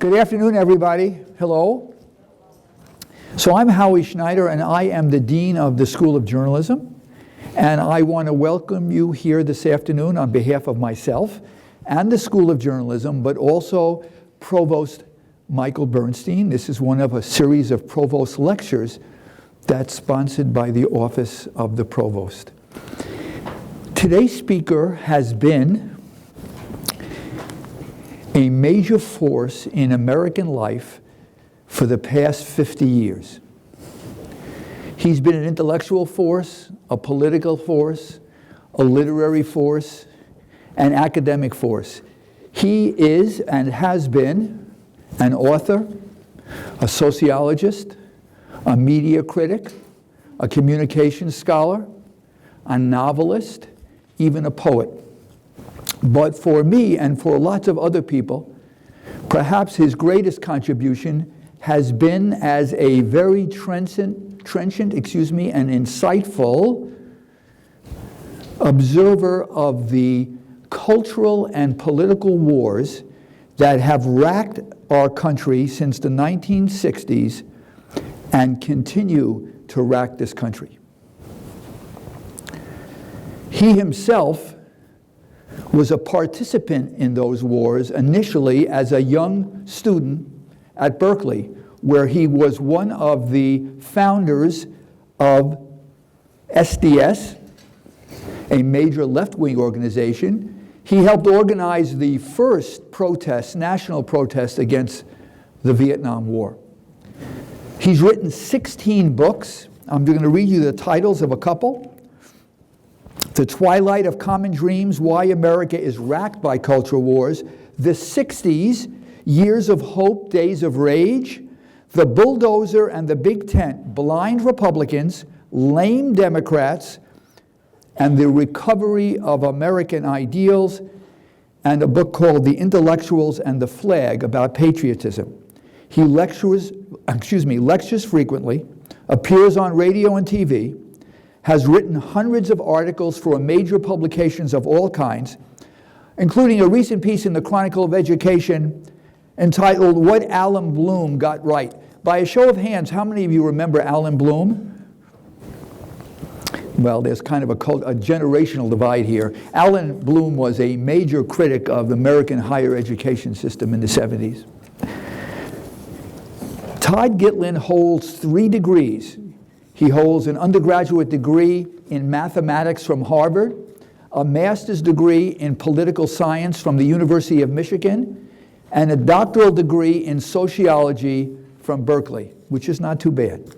Good afternoon, everybody. Hello. So I'm Howie Schneider, and I am the Dean of the School of Journalism. And I want to welcome you here this afternoon on behalf of myself and the School of Journalism, but also Provost Michael Bernstein. This is one of a series of Provost lectures that's sponsored by the Office of the Provost. Today's speaker has been a major force in American life for the past 50 years. He's been an intellectual force, a political force, a literary force, an academic force. He is and has been an author, a sociologist, a media critic, a communications scholar, a novelist, even a poet. But for me and for lots of other people, perhaps his greatest contribution has been as a very trenchant, and insightful observer of the cultural and political wars that have racked our country since the 1960s and continue to rack this country. He himself was a participant in those wars initially as a young student at Berkeley, where he was one of the founders of SDS, a major left-wing organization. He helped organize the first protest, national protest against the Vietnam War. He's written 16 books. I'm going to read you the titles of a couple. The Twilight of Common Dreams, Why America is Racked by Cultural Wars. The 60s, Years of Hope, Days of Rage. The Bulldozer and the Big Tent, Blind Republicans, Lame Democrats, and the Recovery of American Ideals, and a book called The Intellectuals and the Flag about patriotism. He lectures frequently, appears on radio and TV, has written hundreds of articles for major publications of all kinds, including a recent piece in the Chronicle of Education entitled What Alan Bloom Got Right. By a show of hands, how many of you remember Alan Bloom? Well, there's kind of a generational divide here. Alan Bloom was a major critic of the American higher education system in the 70s. Todd Gitlin holds 3 degrees. He holds an undergraduate degree in mathematics from Harvard, a master's degree in political science from the University of Michigan, and a doctoral degree in sociology from Berkeley, which is not too bad.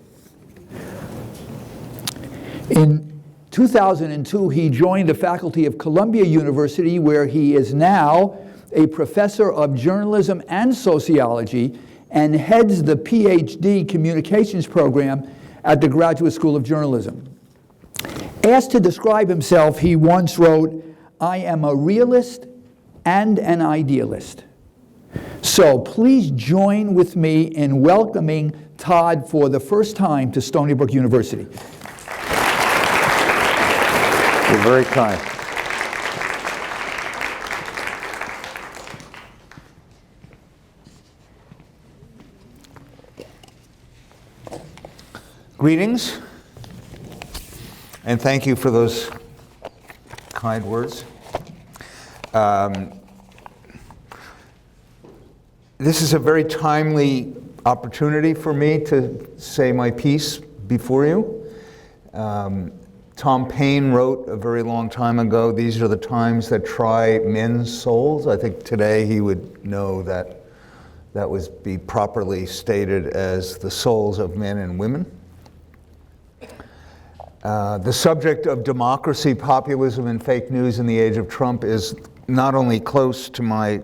In 2002, he joined the faculty of Columbia University, where he is now a professor of journalism and sociology and heads the PhD communications program at the Graduate School of Journalism. Asked to describe himself, he once wrote, "I am a realist and an idealist." So please join with me in welcoming Todd for the first time to Stony Brook University. You're very kind. Greetings, and thank you for those kind words. This is a very timely opportunity for me to say my piece before you. Tom Paine wrote a very long time ago, "These are the times that try men's souls." I think today he would know that that would be properly stated as the souls of men and women. The subject of democracy, populism, and fake news in the age of Trump is not only close to my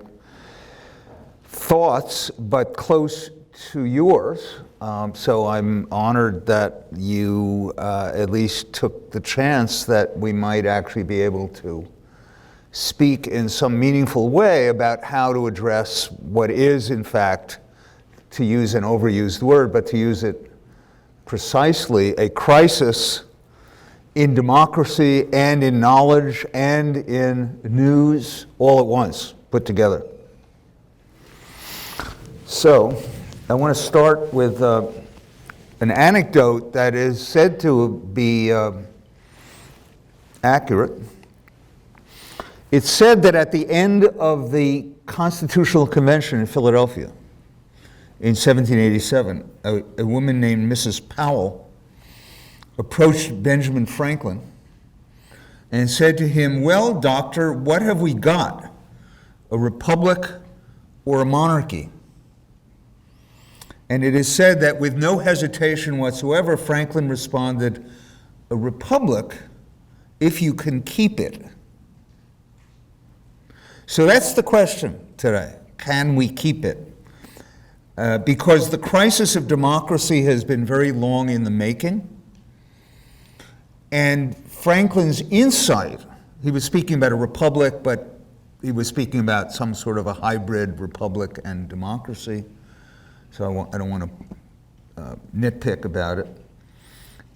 thoughts, but close to yours. So I'm honored that you at least took the chance that we might actually be able to speak in some meaningful way about how to address what is, in fact, to use an overused word, but to use it precisely, a crisis in democracy and in knowledge and in news all at once, put together. So, I want to start with an anecdote that is said to be accurate. It's said that at the end of the Constitutional Convention in Philadelphia in 1787, a woman named Mrs. Powell approached Benjamin Franklin and said to him, "Well, doctor, what have we got? A republic or a monarchy?" And it is said that with no hesitation whatsoever, Franklin responded, "A republic, if you can keep it." So that's the question today. Can we keep it? Because the crisis of democracy has been very long in the making. And Franklin's insight, he was speaking about a republic, but he was speaking about some sort of a hybrid republic and democracy. So I don't want to nitpick about it.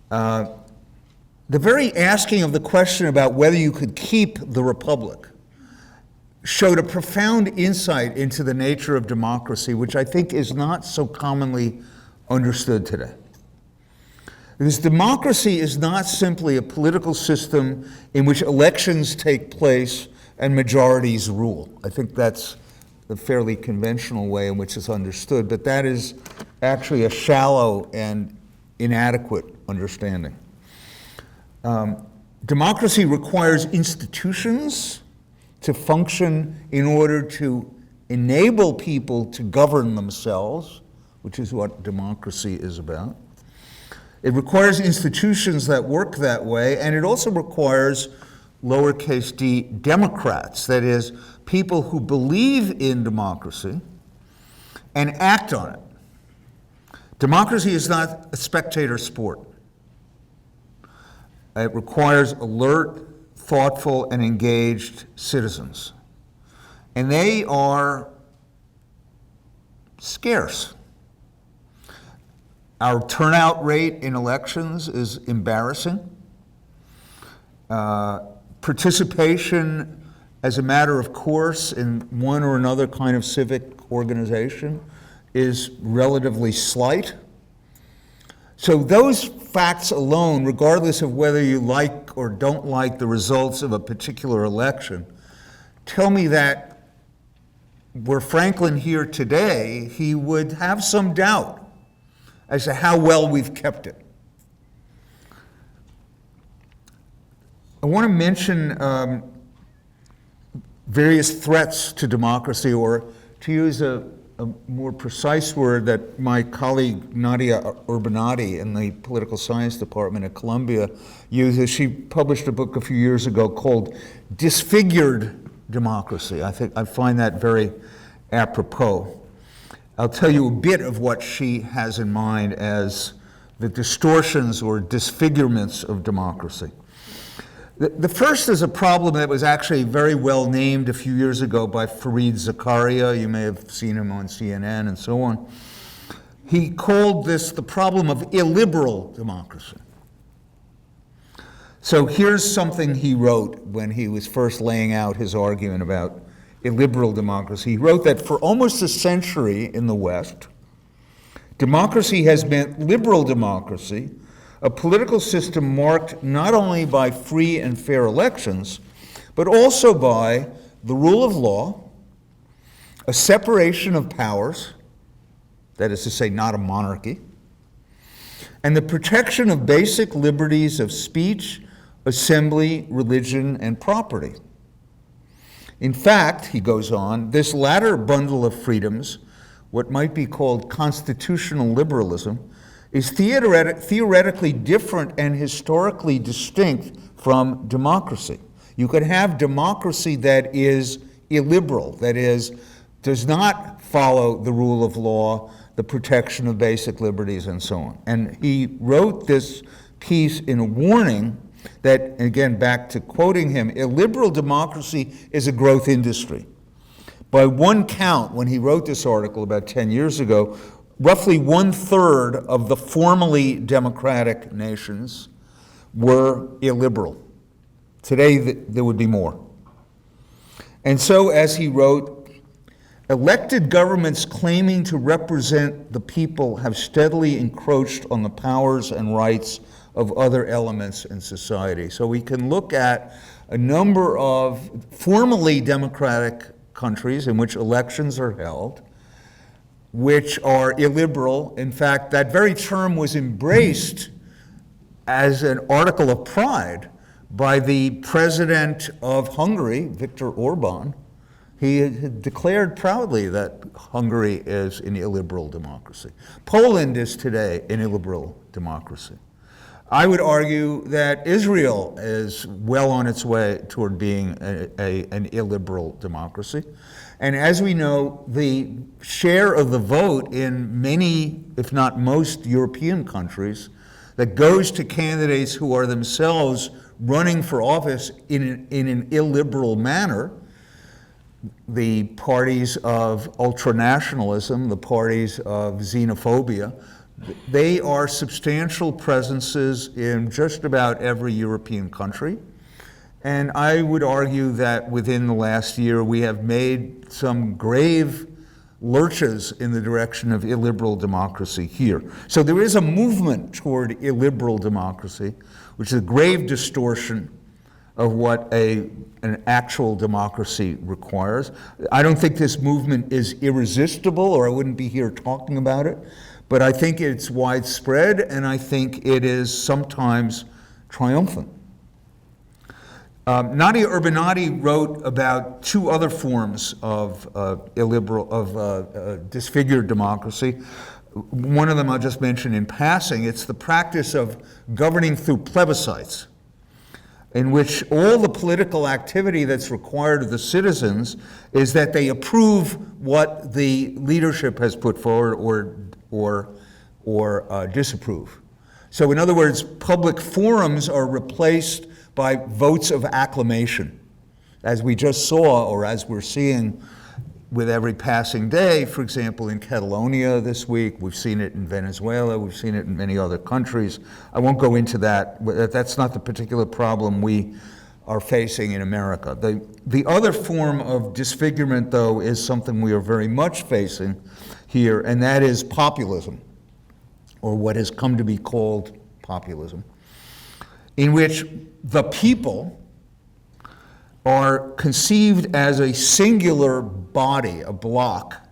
The very asking of the question about whether you could keep the republic showed a profound insight into the nature of democracy, which I think is not so commonly understood today. Because democracy is not simply a political system in which elections take place and majorities rule. I think that's the fairly conventional way in which it's understood, but that is actually a shallow and inadequate understanding. Democracy requires institutions to function in order to enable people to govern themselves, which is what democracy is about. It requires institutions that work that way, and it also requires lowercase d Democrats, that is, people who believe in democracy and act on it. Democracy is not a spectator sport. It requires alert, thoughtful, and engaged citizens. And they are scarce. Our turnout rate in elections is embarrassing. Participation as a matter of course in one or another kind of civic organization is relatively slight. So those facts alone, regardless of whether you like or don't like the results of a particular election, tell me that were Franklin here today, he would have some doubt as to how well we've kept it. I want to mention various threats to democracy, or to use a more precise word that my colleague Nadia Urbanati in the political science department at Columbia uses. She published a book a few years ago called Disfigured Democracy. I find that very apropos. I'll tell you a bit of what she has in mind as the distortions or disfigurements of democracy. The first is a problem that was actually very well named a few years ago by Fareed Zakaria. You may have seen him on CNN and so on. He called this the problem of illiberal democracy. So here's something he wrote when he was first laying out his argument about illiberal democracy. He wrote that for almost a century in the West, democracy has meant liberal democracy, a political system marked not only by free and fair elections, but also by the rule of law, a separation of powers, that is to say, not a monarchy, and the protection of basic liberties of speech, assembly, religion, and property. In fact, he goes on, this latter bundle of freedoms, what might be called constitutional liberalism, is theoretically different and historically distinct from democracy. You could have democracy that is illiberal, that is, does not follow the rule of law, the protection of basic liberties, and so on. And he wrote this piece in a warning that, again, back to quoting him, illiberal democracy is a growth industry. By one count, when he wrote this article about 10 years ago, roughly 1/3 of the formally democratic nations were illiberal. Today, there would be more. And so, as he wrote, Elected governments claiming to represent the people have steadily encroached on the powers and rights of other elements in society. So we can look at a number of formally democratic countries in which elections are held, which are illiberal. In fact, that very term was embraced as an article of pride by the president of Hungary, Viktor Orban. He had declared proudly that Hungary is an illiberal democracy. Poland is today an illiberal democracy. I would argue that Israel is well on its way toward being an illiberal democracy. And as we know, the share of the vote in many, if not most, European countries that goes to candidates who are themselves running for office in an illiberal manner, the parties of ultranationalism, the parties of xenophobia, they are substantial presences in just about every European country. And I would argue that within the last year, we have made some grave lurches in the direction of illiberal democracy here. So there is a movement toward illiberal democracy, which is a grave distortion of what an actual democracy requires. I don't think this movement is irresistible, or I wouldn't be here talking about it, but I think it's widespread, and I think it is sometimes triumphant. Nadia Urbanati wrote about two other forms of disfigured democracy. One of them I'll just mention in passing. It's the practice of governing through plebiscites, in which all the political activity that's required of the citizens is that they approve what the leadership has put forward or disapprove. So in other words, public forums are replaced by votes of acclamation, as we just saw, or as we're seeing with every passing day. For example, in Catalonia this week, we've seen it in Venezuela, we've seen it in many other countries. I won't go into that. That's not the particular problem we are facing in America. The other form of disfigurement, though, is something we are very much facing here, and that is populism, or what has come to be called populism, in which the people are conceived as a singular body, a block,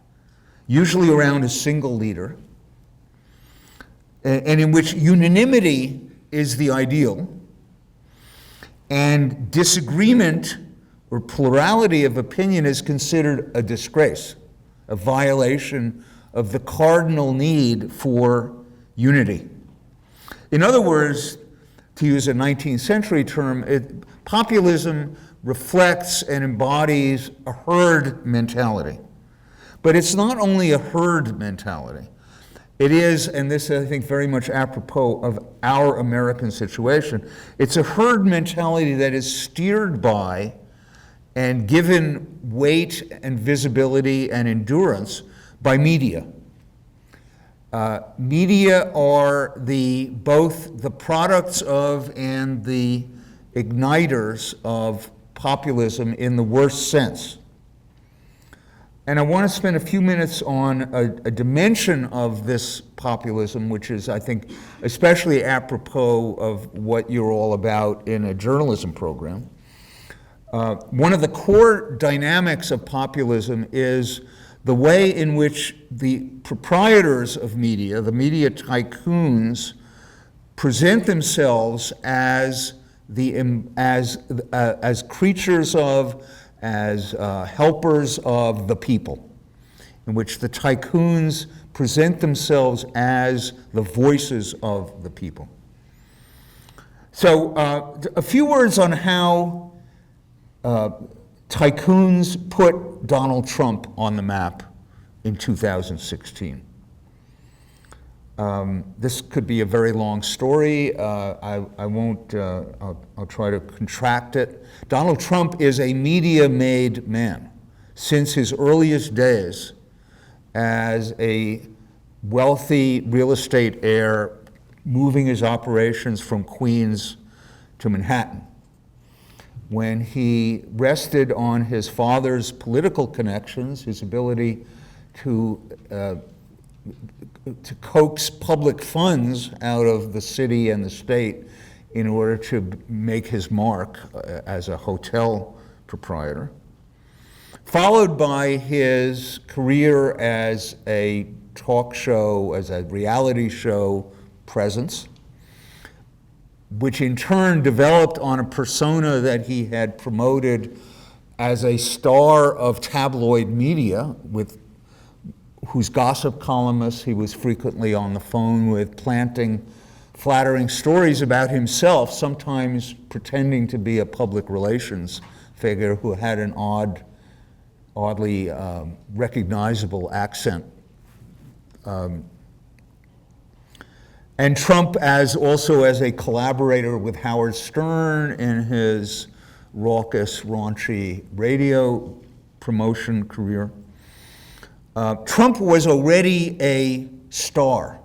usually around a single leader, and in which unanimity is the ideal, and disagreement or plurality of opinion is considered a disgrace, a violation of the cardinal need for unity. In other words, to use a 19th century term, populism reflects and embodies a herd mentality. But it's not only a herd mentality. It is, and this I think very much apropos of our American situation, it's a herd mentality that is steered by and given weight and visibility and endurance by media. Media are both the products of and the igniters of populism in the worst sense. And I want to spend a few minutes on a dimension of this populism, which is, I think, especially apropos of what you're all about in a journalism program. One of the core dynamics of populism is the way in which the proprietors of media, the media tycoons, present themselves as creatures of, as helpers of the people, in which the tycoons present themselves as the voices of the people. So a few words on how tycoons put Donald Trump on the map in 2016. This could be a very long story. I won't, I'll try to contract it. Donald Trump is a media-made man since his earliest days as a wealthy real estate heir moving his operations from Queens to Manhattan. when he rested on his father's political connections, his ability to coax public funds out of the city and the state in order to make his mark as a hotel proprietor, followed by his career as a talk show, as a reality show presence, which in turn developed on a persona that he had promoted as a star of tabloid media, with whose gossip columnists he was frequently on the phone with, planting flattering stories about himself, sometimes pretending to be a public relations figure who had an oddly recognizable accent. And Trump also as a collaborator with Howard Stern in his raucous, raunchy radio promotion career. Trump was already a star.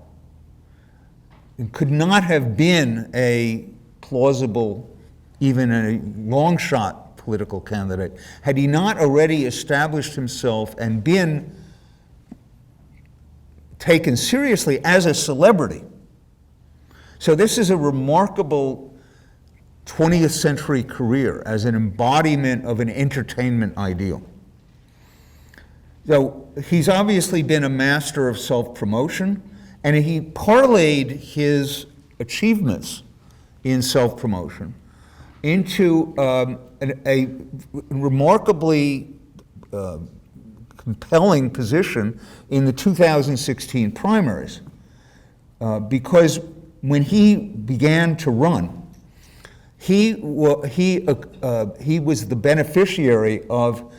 It could not have been a plausible, even a long shot political candidate, had he not already established himself and been taken seriously as a celebrity. So this is a remarkable 20th century career as an embodiment of an entertainment ideal. So he's obviously been a master of self-promotion, and he parlayed his achievements in self-promotion into a remarkably compelling position in the 2016 primaries, because when he began to run, he was the beneficiary of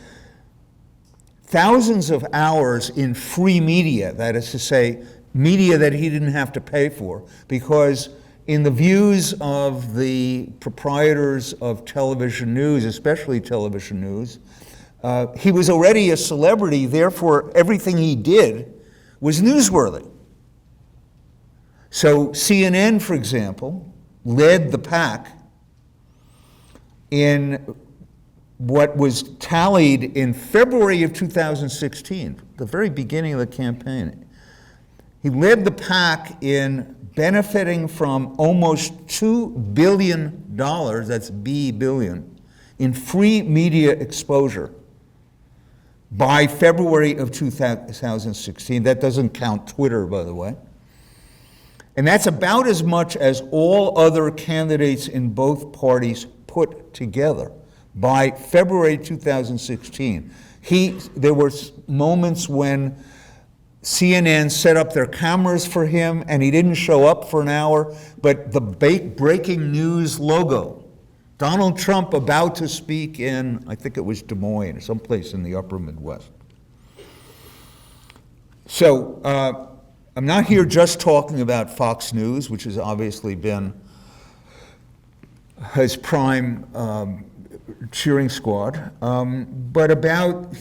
thousands of hours in free media, that is to say, media that he didn't have to pay for, because in the views of the proprietors of television news, especially television news, he was already a celebrity, therefore everything he did was newsworthy. So CNN, for example, led the pack in what was tallied in February of 2016, the very beginning of the campaign. He led the pack in benefiting from almost $2 billion, that's B billion, in free media exposure by February of 2016. That doesn't count Twitter, by the way. And that's about as much as all other candidates in both parties put together by February 2016. There were moments when CNN set up their cameras for him and he didn't show up for an hour, but the breaking news logo, Donald Trump about to speak in, I think it was Des Moines, or someplace in the upper Midwest. So I'm not here just talking about Fox News, which has obviously been his prime cheering squad, but about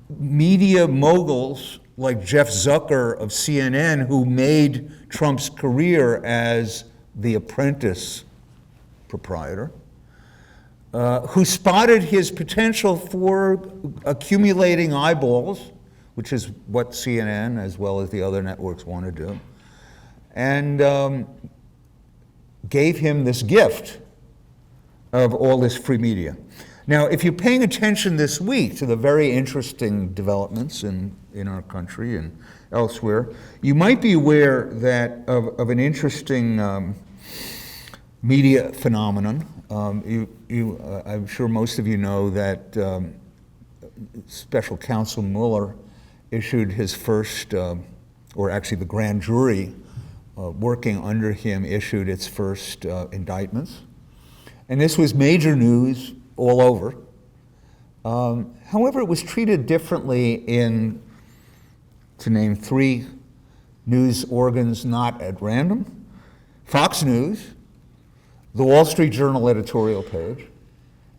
media moguls like Jeff Zucker of CNN, who made Trump's career as the apprentice proprietor, who spotted his potential for accumulating eyeballs, which is what CNN, as well as the other networks, want to do, and gave him this gift of all this free media. Now, if you're paying attention this week to the very interesting developments in our country and elsewhere, you might be aware that of an interesting media phenomenon. I'm sure most of you know that Special Counsel Mueller issued his first, or actually the grand jury working under him issued its first indictments. And this was major news all over. However, it was treated differently to name three news organs not at random: Fox News, the Wall Street Journal editorial page,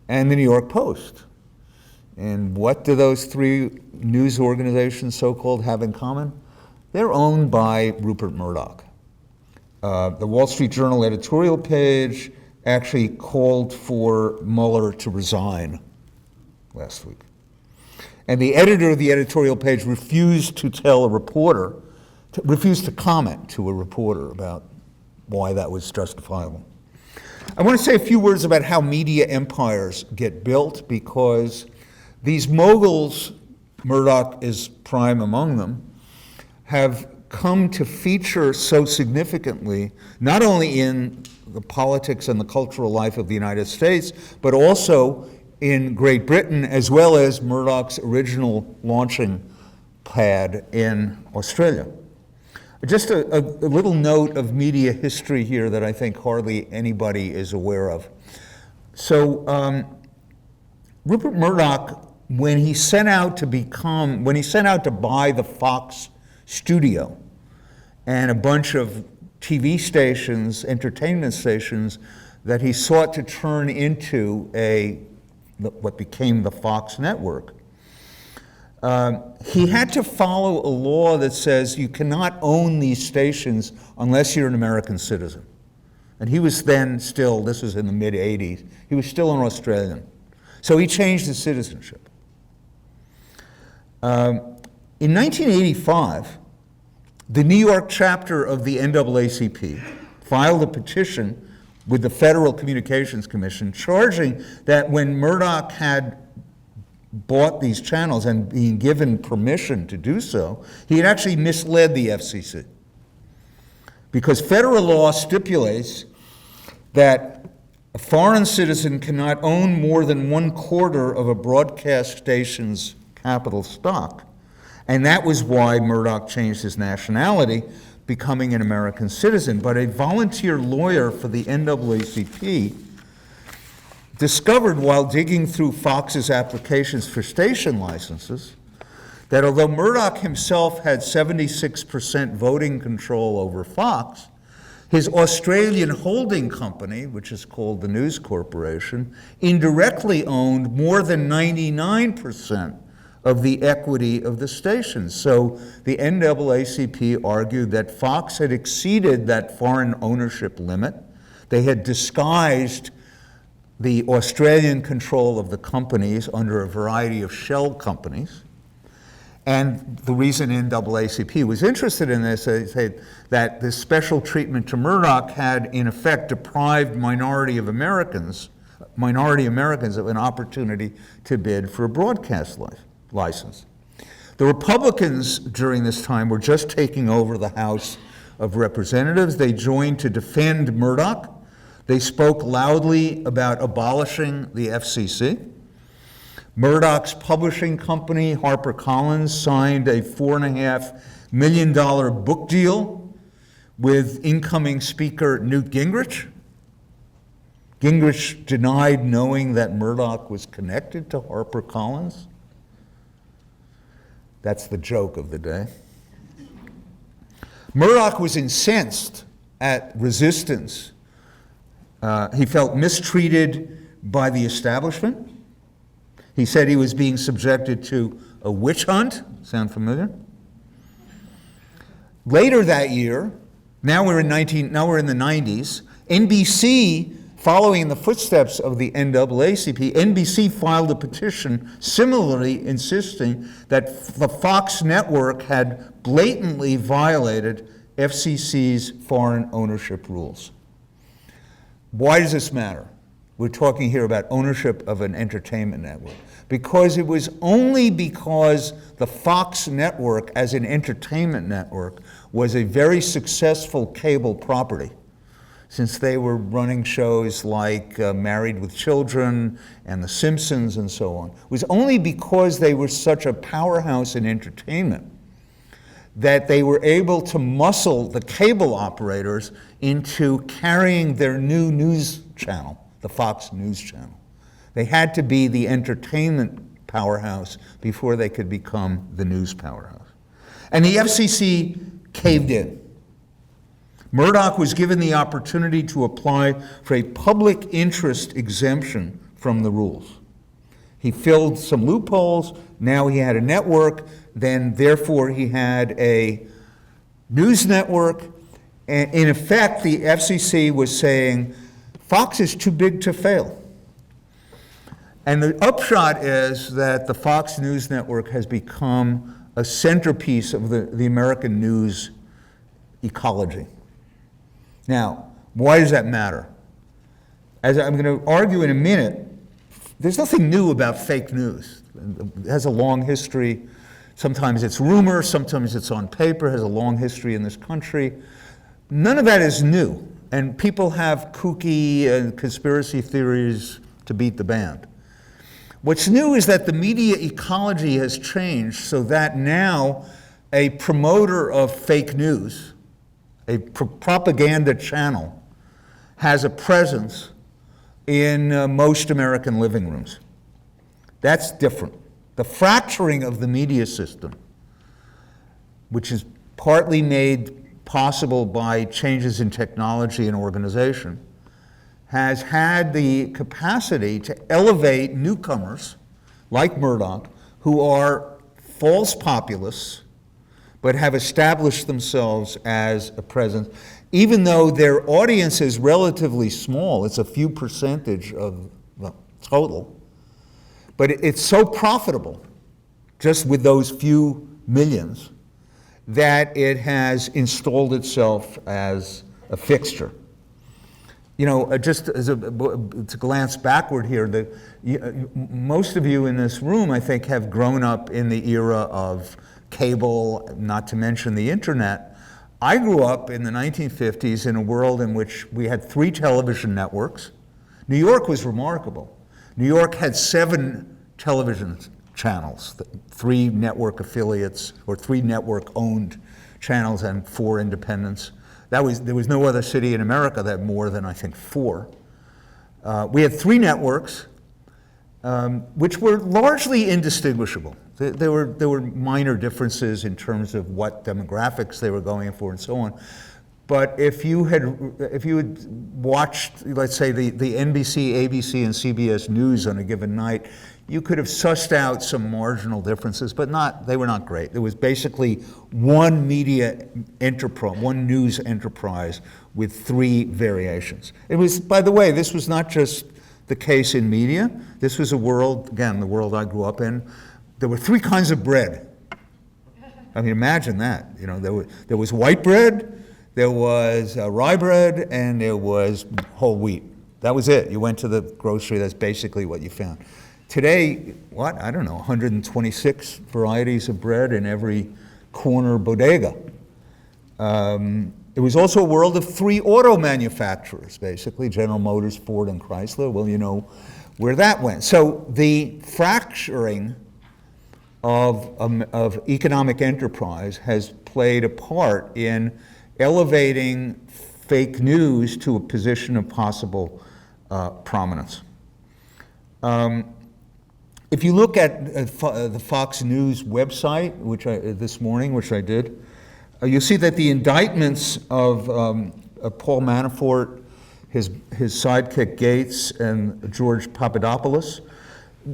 and the New York Post. And what do those three news organizations, so-called, have in common? They're owned by Rupert Murdoch. The Wall Street Journal editorial page actually called for Mueller to resign last week. And the editor of the editorial page refused to comment to a reporter about why that was justifiable. I want to say a few words about how media empires get built, because these moguls, Murdoch is prime among them, have come to feature so significantly, not only in the politics and the cultural life of the United States, but also in Great Britain, as well as Murdoch's original launching pad in Australia. Just a little note of media history here that I think hardly anybody is aware of. So Rupert Murdoch, when he set out to buy the Fox studio and a bunch of TV stations, entertainment stations, that he sought to turn into what became the Fox network, he had to follow a law that says you cannot own these stations unless you're an American citizen. And he was then still, this was in the mid-'80s, he was still an Australian. So he changed his citizenship. In 1985, the New York chapter of the NAACP filed a petition with the Federal Communications Commission charging that when Murdoch had bought these channels and being given permission to do so, he had actually misled the FCC. Because federal law stipulates that a foreign citizen cannot own more than 1/4 of a broadcast station's capital stock. And that was why Murdoch changed his nationality, becoming an American citizen. But a volunteer lawyer for the NAACP discovered while digging through Fox's applications for station licenses that although Murdoch himself had 76% voting control over Fox, his Australian holding company, which is called the News Corporation, indirectly owned more than 99% of the equity of the station. So the NAACP argued that Fox had exceeded that foreign ownership limit. They had disguised the Australian control of the companies under a variety of shell companies. And the reason NAACP was interested in this is that this special treatment to Murdoch had in effect deprived minority Americans of an opportunity to bid for a broadcast license. The Republicans during this time were just taking over the House of Representatives. They joined to defend Murdoch. They spoke loudly about abolishing the FCC. Murdoch's publishing company, HarperCollins, signed a $4.5 million book deal with incoming Speaker Newt Gingrich. Gingrich denied knowing that Murdoch was connected to HarperCollins. That's the joke of the day. Murdoch was incensed at resistance. He felt mistreated by the establishment. He said he was being subjected to a witch hunt. Sound familiar? Later that year, now we're in the 90s, NBC, following in the footsteps of the NAACP, NBC filed a petition similarly insisting that the Fox network had blatantly violated FCC's foreign ownership rules. Why does this matter? We're talking here about ownership of an entertainment network. Because it was only because the Fox network as an entertainment network was a very successful cable property, since they were running shows like Married with Children and The Simpsons and so on. It was only because they were such a powerhouse in entertainment that they were able to muscle the cable operators into carrying their new news channel, the Fox News Channel. They had to be the entertainment powerhouse before they could become the news powerhouse. And the FCC caved in. Murdoch was given the opportunity to apply for a public interest exemption from the rules. He filled some loopholes. Now he had a network. Then, therefore, he had a news network. And in effect, the FCC was saying, Fox is too big to fail. And the upshot is that the Fox News Network has become a centerpiece of the American news ecology. Now, why does that matter? As I'm going to argue in a minute, there's nothing new about fake news. It has a long history. Sometimes it's rumor, sometimes it's on paper, has a long history in this country. None of that is new. And people have kooky and conspiracy theories to beat the band. What's new is that the media ecology has changed so that now a promoter of fake news, a propaganda channel, has a presence in most American living rooms. That's different. The fracturing of the media system, which is partly made possible by changes in technology and organization, has had the capacity to elevate newcomers like Murdoch, who are false populists, but have established themselves as a presence, even though their audience is relatively small. It's a few percentage of the total. But it's so profitable, just with those few millions, that it has installed itself as a fixture. You know, just as to glance backward here, most of you in this room, I think, have grown up in the era of cable, not to mention the internet. I grew up in the 1950s in a world in which we had 3 television networks. New York was remarkable. New York had 7 television channels, 3 network affiliates, or 3 network-owned channels and 4 independents. There was no other city in America that had more than, I think, 4. We had 3 networks, which were largely indistinguishable. There were minor differences in terms of what demographics they were going for and so on. But if you had watched, let's say, the NBC, ABC, and CBS News on a given night, you could have sussed out some marginal differences, but they were not great. There was basically one media enterprise, one news enterprise with 3 variations. It was, by the way, this was not just the case in media. This was a world, again, the world I grew up in. There were 3 kinds of bread. I mean, imagine that. You know, there was white bread, there was rye bread, and there was whole wheat. That was it. You went to the grocery, that's basically what you found. Today, I don't know, 126 varieties of bread in every corner bodega. It was also a world of 3 auto manufacturers, basically, General Motors, Ford, and Chrysler. Well, you know where that went. So the fracturing of economic enterprise has played a part in elevating fake news to a position of possible prominence. If you look at the Fox News website, this morning, which I did, you'll see that the indictments of Paul Manafort, his sidekick Gates, and George Papadopoulos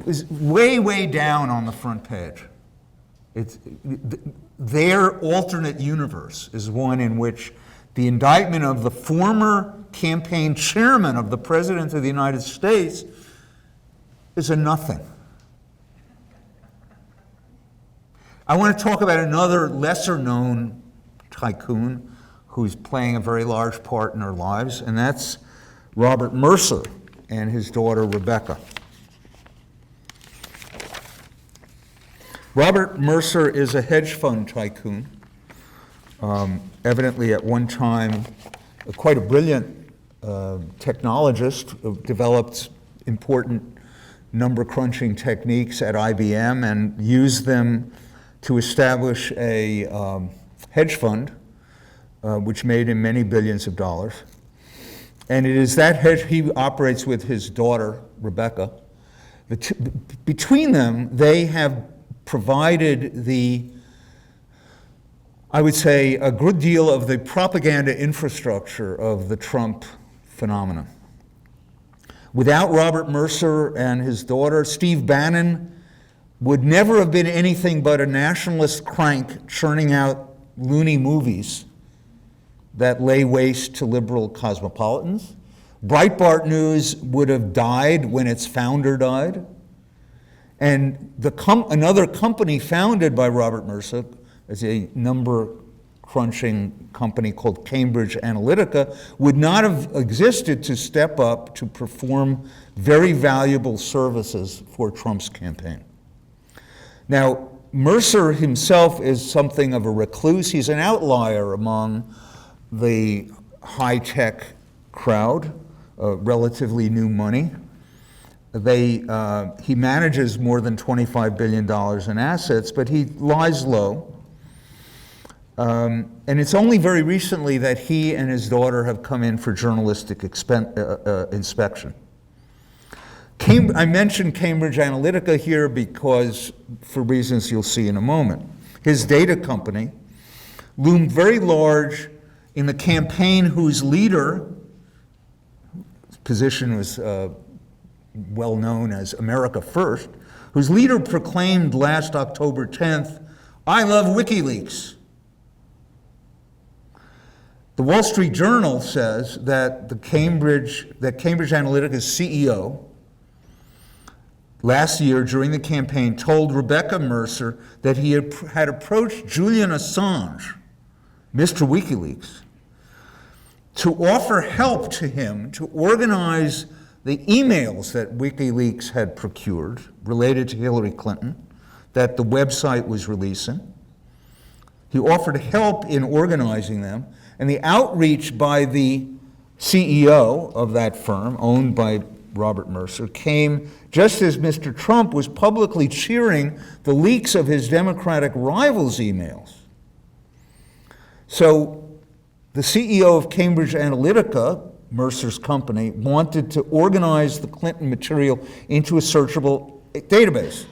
is way, way down on the front page. Their alternate universe is one in which the indictment of the former campaign chairman of the President of the United States is a nothing. I want to talk about another lesser-known tycoon who's playing a very large part in our lives, and that's Robert Mercer and his daughter Rebecca. Robert Mercer is a hedge fund tycoon, evidently at one time quite a brilliant technologist who developed important number crunching techniques at IBM and used them to establish a hedge fund which made him many billions of dollars. And it is that hedge he operates with his daughter, Rebecca. Between them, they have provided I would say, a good deal of the propaganda infrastructure of the Trump phenomenon. Without Robert Mercer and his daughter, Steve Bannon would never have been anything but a nationalist crank churning out loony movies that lay waste to liberal cosmopolitans. Breitbart News would have died when its founder died. And another company founded by Robert Mercer as a number-crunching company called Cambridge Analytica would not have existed to step up to perform very valuable services for Trump's campaign. Now, Mercer himself is something of a recluse. He's an outlier among the high-tech crowd, relatively new money. He manages more than $25 billion in assets, but he lies low. And it's only very recently that he and his daughter have come in for journalistic inspection. I mentioned Cambridge Analytica here because, for reasons you'll see in a moment, his data company loomed very large in the campaign whose leader, his position was well known as America First, whose leader proclaimed last October 10th, "I love WikiLeaks." The Wall Street Journal says that Cambridge Analytica's CEO last year during the campaign told Rebecca Mercer that he had approached Julian Assange, Mr. WikiLeaks, to offer help to him to organize the emails that WikiLeaks had procured related to Hillary Clinton that the website was releasing. He offered help in organizing them, and the outreach by the CEO of that firm, owned by Robert Mercer, came just as Mr. Trump was publicly cheering the leaks of his Democratic rivals' emails. So the CEO of Cambridge Analytica, Mercer's company, wanted to organize the Clinton material into a searchable database.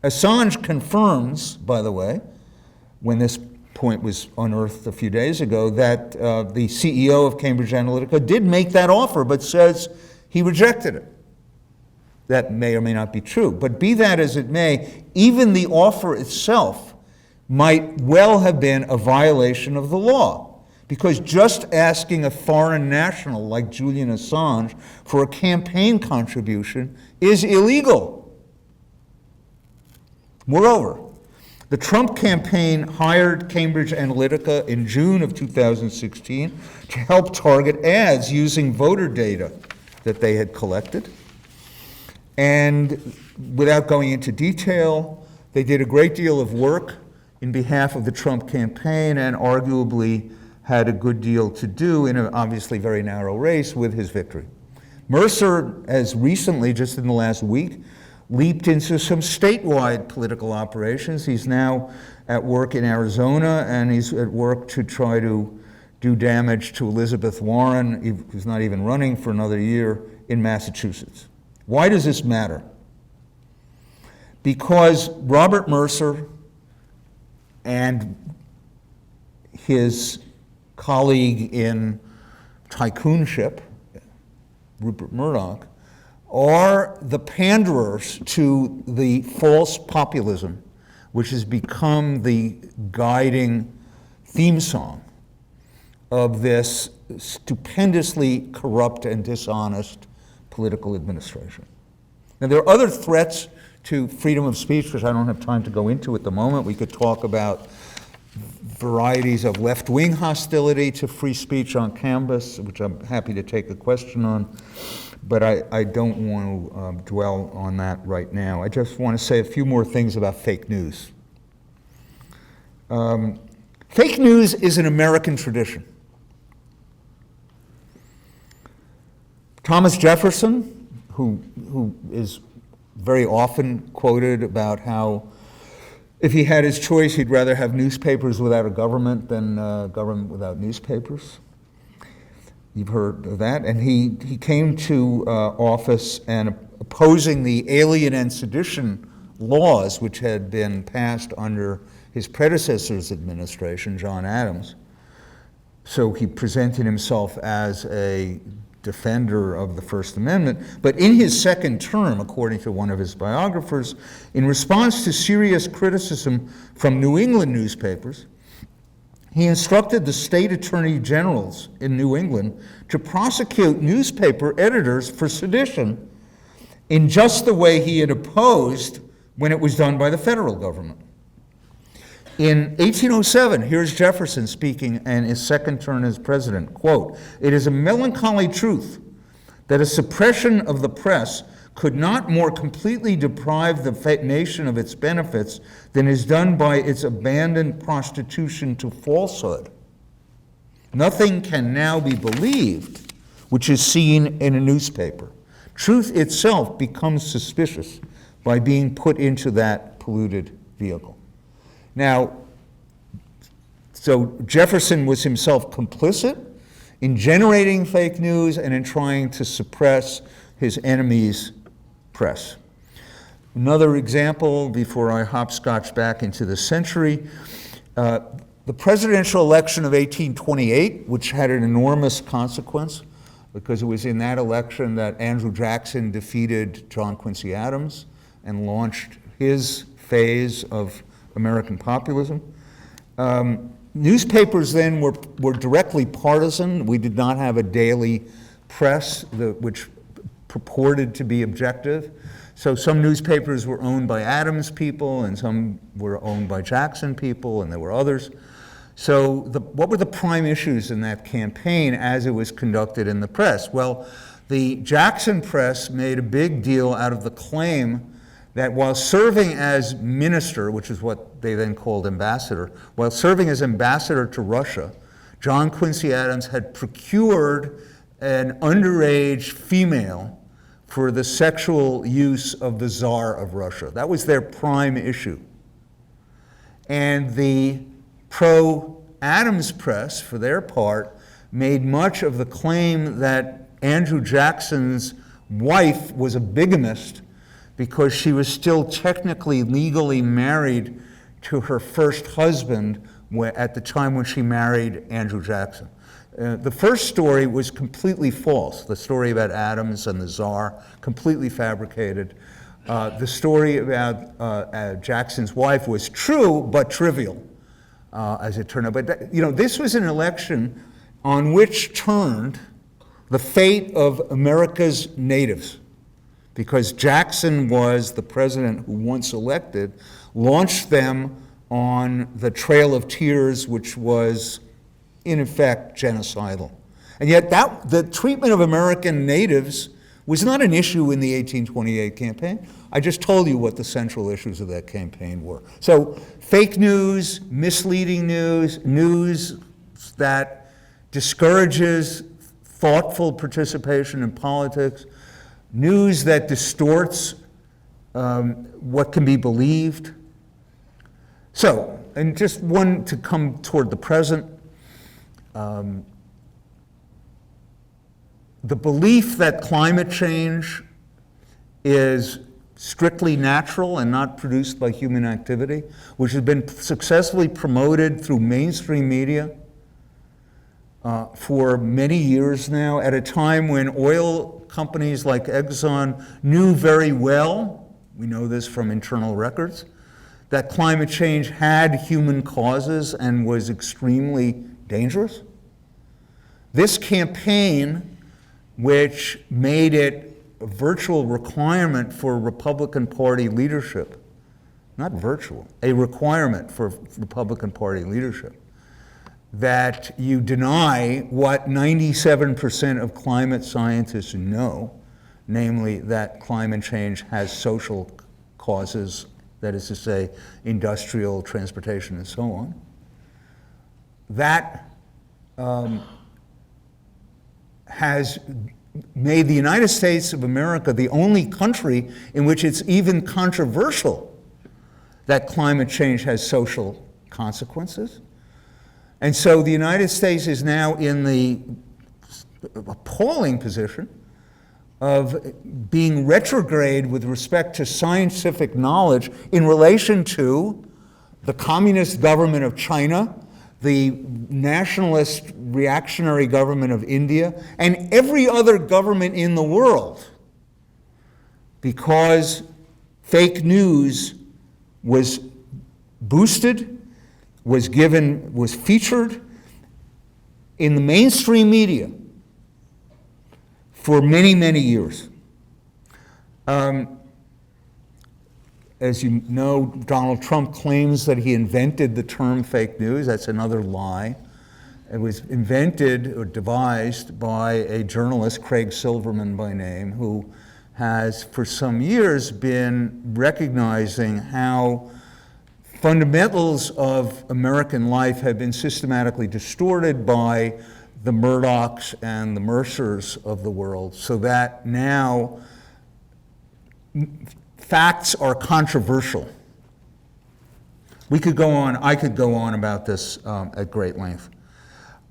Assange confirms, by the way, when this point was unearthed a few days ago, that the CEO of Cambridge Analytica did make that offer, but says he rejected it. That may or may not be true. But be that as it may, even the offer itself might well have been a violation of the law. Because just asking a foreign national like Julian Assange for a campaign contribution is illegal. Moreover, the Trump campaign hired Cambridge Analytica in June of 2016 to help target ads using voter data that they had collected. And without going into detail, they did a great deal of work in behalf of the Trump campaign and arguably had a good deal to do in an obviously very narrow race with his victory. Mercer has recently, just in the last week, leaped into some statewide political operations. He's now at work in Arizona, and he's at work to try to do damage to Elizabeth Warren, who's not even running for another year, in Massachusetts. Why does this matter? Because Robert Mercer and his colleague in tycoonship, Rupert Murdoch, are the panderers to the false populism, which has become the guiding theme song of this stupendously corrupt and dishonest political administration. Now, there are other threats to freedom of speech, which I don't have time to go into at the moment. We could talk about varieties of left-wing hostility to free speech on campus, which I'm happy to take a question on, but I don't want to dwell on that right now. I just want to say a few more things about fake news. Fake news is an American tradition. Thomas Jefferson, who is very often quoted about how if he had his choice, he'd rather have newspapers without a government than government without newspapers. You've heard of that. And he came to office and opposing the Alien and Sedition laws, which had been passed under his predecessor's administration, John Adams. So he presented himself as a defender of the First Amendment. But in his second term, according to one of his biographers, in response to serious criticism from New England newspapers, he instructed the state attorney generals in New England to prosecute newspaper editors for sedition in just the way he had opposed when it was done by the federal government. In 1807, here's Jefferson speaking in his second term as president, quote, "It is a melancholy truth that a suppression of the press could not more completely deprive the nation of its benefits than is done by its abandoned prostitution to falsehood. Nothing can now be believed which is seen in a newspaper. Truth itself becomes suspicious by being put into that polluted vehicle." Now, so Jefferson was himself complicit in generating fake news and in trying to suppress his enemies' press. Another example, before I hopscotch back into the century, the presidential election of 1828, which had an enormous consequence, because it was in that election that Andrew Jackson defeated John Quincy Adams and launched his phase of American populism. Newspapers then were directly partisan. We did not have a daily press which purported to be objective. So some newspapers were owned by Adams people, and some were owned by Jackson people, and there were others. So what were the prime issues in that campaign as it was conducted in the press? Well, the Jackson press made a big deal out of the claim that while serving as minister, which is what they then called ambassador, while serving as ambassador to Russia, John Quincy Adams had procured an underage female for the sexual use of the Tsar of Russia. That was their prime issue. And the pro-Adams press, for their part, made much of the claim that Andrew Jackson's wife was a bigamist because she was still technically legally married to her first husband at the time when she married Andrew Jackson. The first story was completely false. The story about Adams and the Tsar, completely fabricated. The story about Jackson's wife was true, but trivial, as it turned out. But this was an election on which turned the fate of America's natives, because Jackson was the president who, once elected, launched them on the Trail of Tears, which was in effect genocidal. And yet the treatment of American natives was not an issue in the 1828 campaign. I just told you what the central issues of that campaign were. So fake news, misleading news, news that discourages thoughtful participation in politics, news that distorts what can be believed. So, and just one to come toward the present, the belief that climate change is strictly natural and not produced by human activity, which has been successfully promoted through mainstream media for many years now, at a time when oil companies like Exxon knew very well, we know this from internal records, that climate change had human causes and was extremely dangerous. This campaign, which made it a virtual requirement for Republican Party leadership, not virtual, a requirement for Republican Party leadership, that you deny what 97% of climate scientists know, namely that climate change has social causes, that is to say, industrial, transportation, and so on. That has made the United States of America the only country in which it's even controversial that climate change has social consequences. And so the United States is now in the appalling position of being retrograde with respect to scientific knowledge in relation to the communist government of China, the nationalist reactionary government of India, and every other government in the world, because fake news was boosted was featured in the mainstream media for many, many years. As you know, Donald Trump claims that he invented the term fake news. That's another lie. It was invented or devised by a journalist, Craig Silverman by name, who has for some years been recognizing how fundamentals of American life have been systematically distorted by the Murdochs and the Mercers of the world, so that now facts are controversial. We could go on, I could go on about this at great length.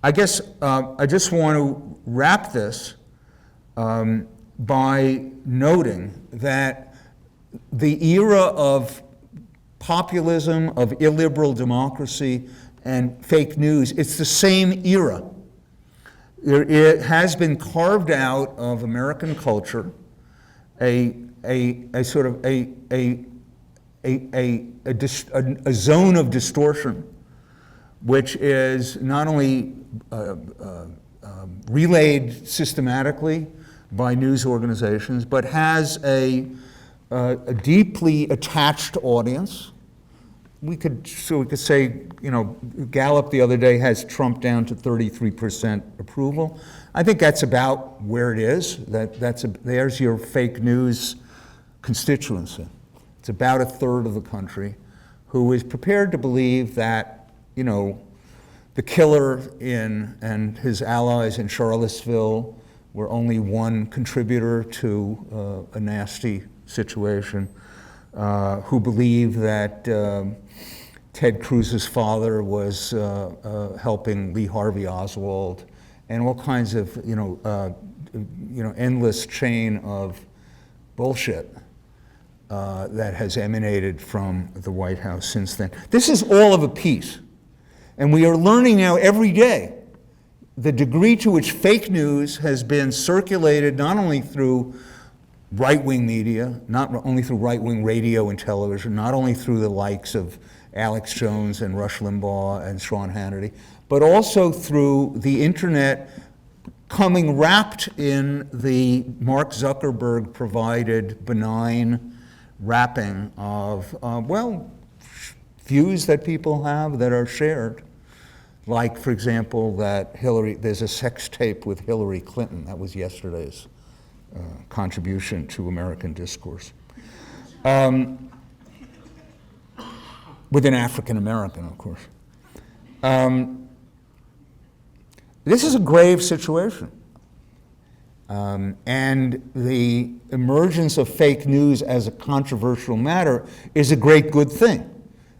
I guess I just want to wrap this by noting that the era of populism, of illiberal democracy, and fake news, it's the same era. It has been carved out of American culture a sort of a zone of distortion, which is not only relayed systematically by news organizations, but has a deeply attached audience. We could say, you know, Gallup the other day has Trump down to 33% approval. I think that's about where it is. There's your fake news constituency. It's about a third of the country who is prepared to believe that, you know, the killer and his allies in Charlottesville were only one contributor to a nasty situation, who believe that Ted Cruz's father was helping Lee Harvey Oswald, and all kinds of endless chain of bullshit that has emanated from the White House since then. This is all of a piece, and we are learning now every day the degree to which fake news has been circulated not only through right-wing media, not only through right-wing radio and television, not only through the likes of Alex Jones and Rush Limbaugh and Sean Hannity, but also through the internet coming wrapped in the Mark Zuckerberg provided benign wrapping of, views that people have that are shared. Like, for example, that there's a sex tape with Hillary Clinton. That was yesterday's contribution to American discourse. With an African American, of course. This is a grave situation. And the emergence of fake news as a controversial matter is a great good thing.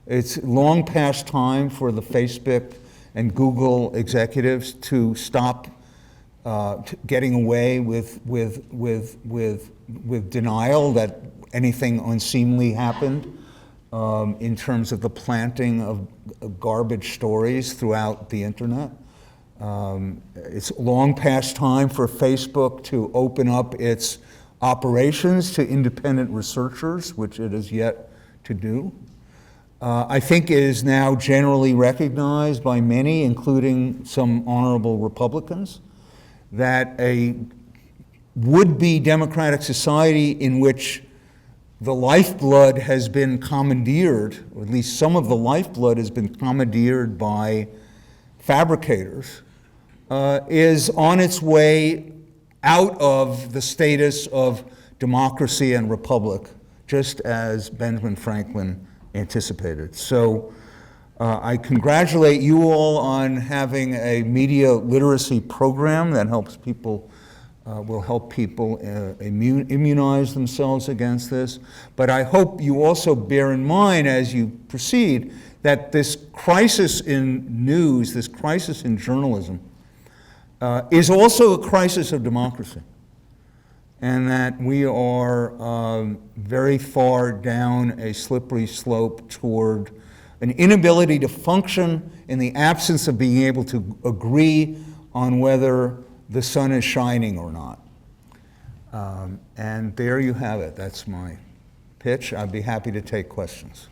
It's long past time for the Facebook and Google executives to stop getting away with denial that anything unseemly happened in terms of the planting of garbage stories throughout the internet. It's long past time for Facebook to open up its operations to independent researchers, which it has yet to do. I think it is now generally recognized by many, including some honorable Republicans, that a would-be democratic society in which the lifeblood has been commandeered, or at least some of the lifeblood has been commandeered by fabricators, is on its way out of the status of democracy and republic, just as Benjamin Franklin anticipated. So I congratulate you all on having a media literacy program that helps people, will help people immunize themselves against this. But I hope you also bear in mind as you proceed that this crisis in news, this crisis in journalism, is also a crisis of democracy. And that we are very far down a slippery slope toward an inability to function in the absence of being able to agree on whether the sun is shining or not. And there you have it. That's my pitch. I'd be happy to take questions.